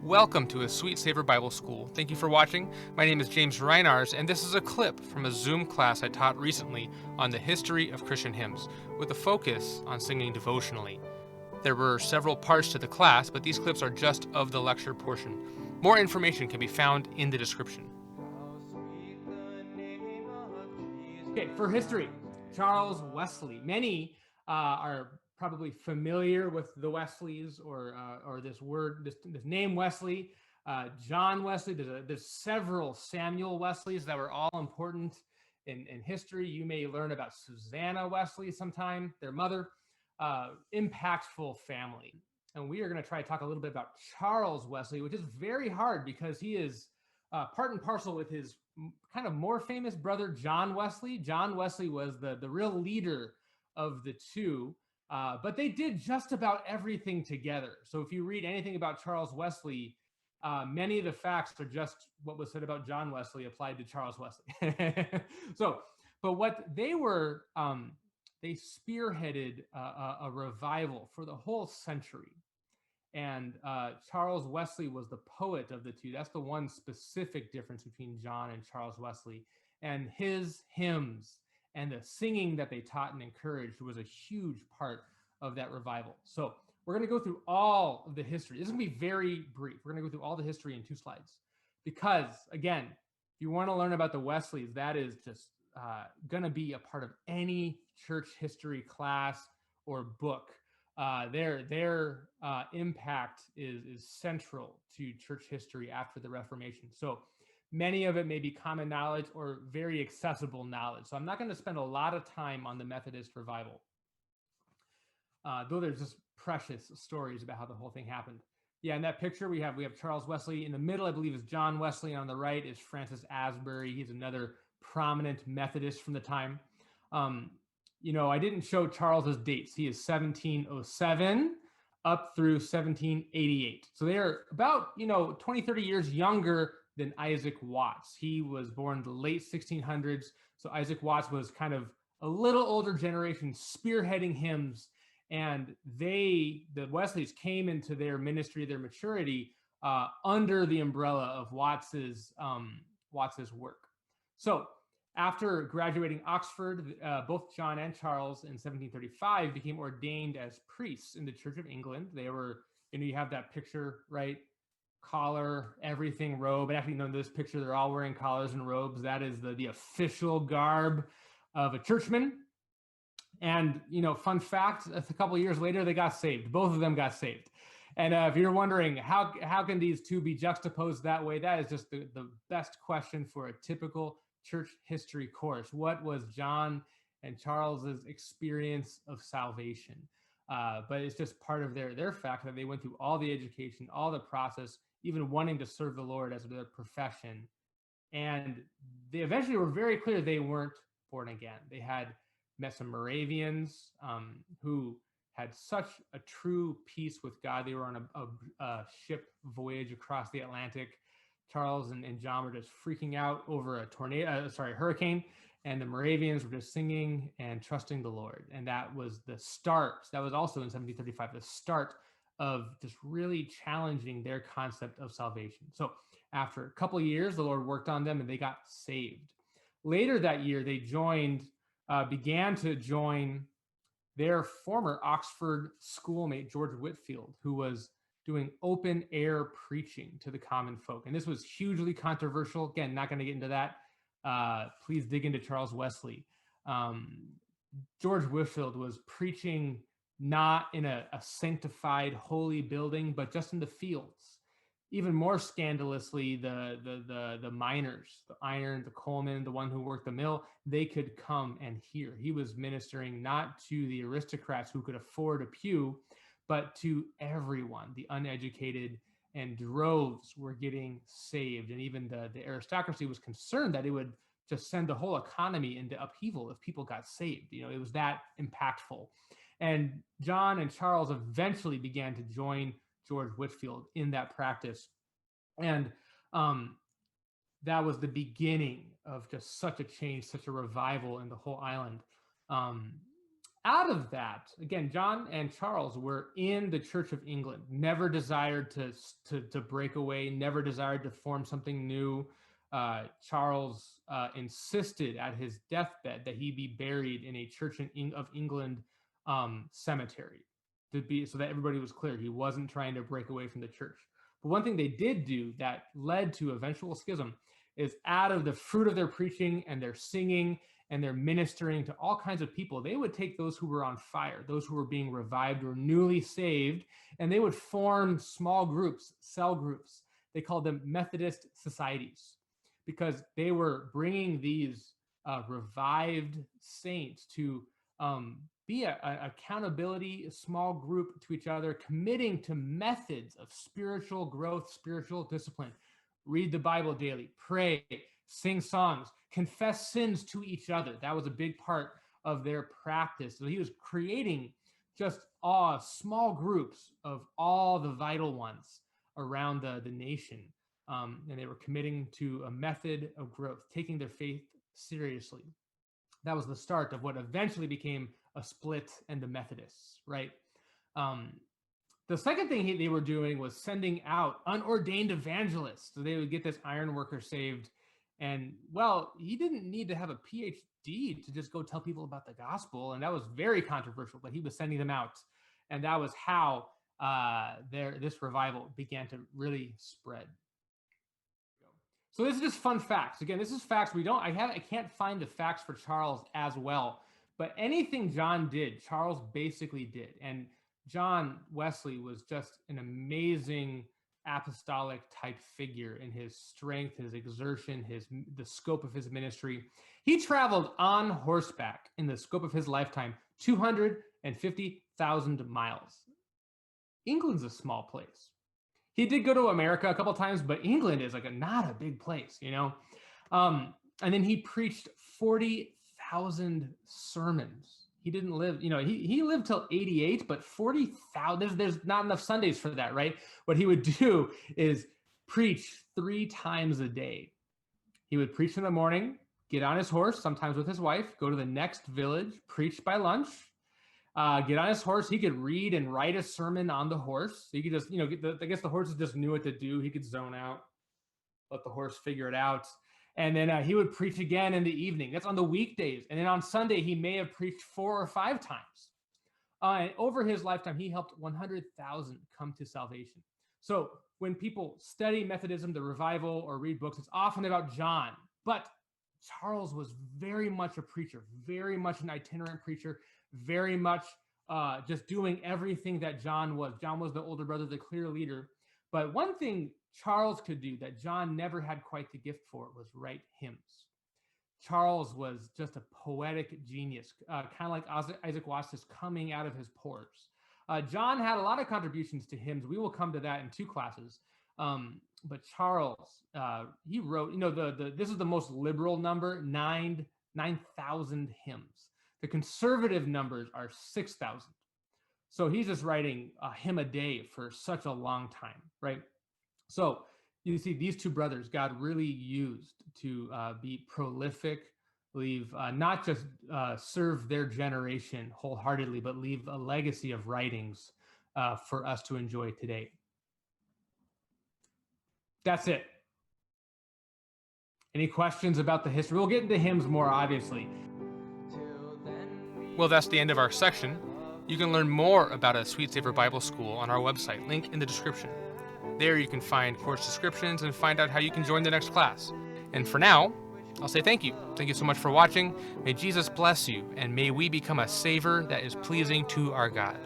Welcome to a Sweet Savor Bible School. Thank you for watching. My name is James Reinarz, and this is a clip from a Zoom class I taught recently on the history of Christian hymns, with a focus on singing devotionally. There were several parts to the class, but these clips are just of the lecture portion. More information can be found in the description. Okay, for history, Charles Wesley. Many are probably familiar with the Wesleys or this word, this name Wesley. John Wesley. There's several Samuel Wesleys that were all important in history. You may learn about Susanna Wesley sometime, their mother. Impactful family. And we are going to try to talk a little bit about Charles Wesley, which is very hard because he is part and parcel with his kind of more famous brother, John Wesley. John Wesley was the real leader of the two, but they did just about everything together. So if you read anything about Charles Wesley, many of the facts are just what was said about John Wesley applied to Charles Wesley. But what they were, they spearheaded a revival for the whole century. And Charles Wesley was the poet of the two. That's the one specific difference between John and Charles Wesley. And his hymns and the singing that they taught and encouraged was a huge part of that revival. So we're going to go through all of the history. This is going to be very brief. We're going to go through all the history in 2 slides. Because, again, if you want to learn about the Wesleys, that is just going to be a part of any church history class or book. Their impact is central to church history after the Reformation. So many of it may be common knowledge or very accessible knowledge. So I'm not going to spend a lot of time on the Methodist revival, though there's just precious stories about how the whole thing happened. Yeah, in that picture we have Charles Wesley. In the middle, I believe, is John Wesley. And on the right is Francis Asbury. He's another prominent Methodist from the time. I didn't show Charles's dates. He is 1707 up through 1788. So they are about, 20, 30 years younger than Isaac Watts. He was born in the late 1600s. So Isaac Watts was kind of a little older generation spearheading hymns. And the Wesleys came into their ministry, their maturity, under the umbrella of Watts's work. So after graduating Oxford, both John and Charles in 1735 became ordained as priests in the Church of England. They were, you have that picture, right? Collar, everything, robe. And actually, in this picture, they're all wearing collars and robes. That is the official garb of a churchman. And, fun fact, a couple of years later, they got saved. Both of them got saved. And if you're wondering, how can these two be juxtaposed that way? That is just the best question for a typical church history course. What was John and Charles's experience of salvation? But it's just part of their fact that they went through all the education, all the process, even wanting to serve the Lord as their profession. And they eventually were very clear they weren't born again. They had met some Moravians who had such a true peace with God. They were on a ship voyage across the Atlantic. Charles and John were just freaking out over a hurricane, and the Moravians were just singing and trusting the Lord. And that was the start. That was also in 1735, the start of just really challenging their concept of salvation. So after a couple of years, the Lord worked on them and they got saved. Later that year, they began to join their former Oxford schoolmate, George Whitefield, who was doing open air preaching to the common folk. And this was hugely controversial. Again, not going to get into that. Please dig into Charles Wesley. George Whitefield was preaching not in a sanctified, holy building, but just in the fields. Even more scandalously, the miners, the iron, the coalmen, the one who worked the mill, they could come and hear. He was ministering not to the aristocrats who could afford a pew, but to everyone, the uneducated, and droves were getting saved. And even the aristocracy was concerned that it would just send the whole economy into upheaval if people got saved. It was that impactful. And John and Charles eventually began to join George Whitefield in that practice. And that was the beginning of just such a change, such a revival in the whole island. Out of that, again, John and Charles were in the Church of England, never desired to break away, never desired to form something new. Charles insisted at his deathbed that he be buried in a Church of England cemetery, so that everybody was clear. He wasn't trying to break away from the church. But one thing they did do that led to eventual schism is, out of the fruit of their preaching and their singing and their ministering to all kinds of people, they would take those who were on fire, those who were being revived or newly saved, and they would form small groups, cell groups. They called them Methodist societies, because they were bringing these revived saints to be an accountability, a small group to each other, committing to methods of spiritual growth, spiritual discipline. Read the Bible daily, pray, sing songs, confess sins to each other. That was a big part of their practice. So he was creating just small groups of all the vital ones around the nation. And they were committing to a method of growth, taking their faith seriously. That was the start of what eventually became a split and the Methodists, right? The second thing they were doing was sending out unordained evangelists. So they would get this iron worker saved. And, well, he didn't need to have a PhD to just go tell people about the gospel. And that was very controversial, but he was sending them out. And that was how this revival began to really spread. So this is just fun facts. Again, this is facts I can't find the facts for Charles as well. But anything John did, Charles basically did. And John Wesley was just an amazing apostolic type figure in his strength, his exertion, the scope of his ministry. He traveled on horseback in the scope of his lifetime 250,000 miles. England's a small place. He did go to America a couple of times, but England is not a big place, And then he preached 40,000 sermons. He didn't live, he lived till 88, but 40,000, there's not enough Sundays for that, right? What he would do is preach 3 times a day. He would preach in the morning, get on his horse, sometimes with his wife, go to the next village, preach by lunch, get on his horse. He could read and write a sermon on the horse. So he could just, I guess the horses just knew what to do. He could zone out, let the horse figure it out. And then he would preach again in the evening. That's on the weekdays. And then on Sunday, he may have preached 4 or 5 times. And over his lifetime, he helped 100,000 come to salvation. So when people study Methodism, the revival, or read books, it's often about John. But Charles was very much a preacher, very much an itinerant preacher, very much just doing everything that John was. John was the older brother, the clear leader. But one thing Charles could do that John never had quite the gift for was write hymns. Charles was just a poetic genius, kind of like Isaac Watts, coming out of his pores. John had a lot of contributions to hymns. We will come to that in 2 classes. But Charles, he wrote, this is the most liberal number, 9,000 hymns. The conservative numbers are 6,000. So he's just writing a hymn a day for such a long time, right? So you see these 2 brothers God really used to be prolific, not just serve their generation wholeheartedly, but leave a legacy of writings for us to enjoy today. That's it. Any questions about the history? We'll get into hymns more, obviously. Well, that's the end of our section. You can learn more about a Sweet Savor Bible School on our website, link in the description. There you can find course descriptions and find out how you can join the next class. And for now, I'll say thank you. Thank you so much for watching. May Jesus bless you, and may we become a savor that is pleasing to our God.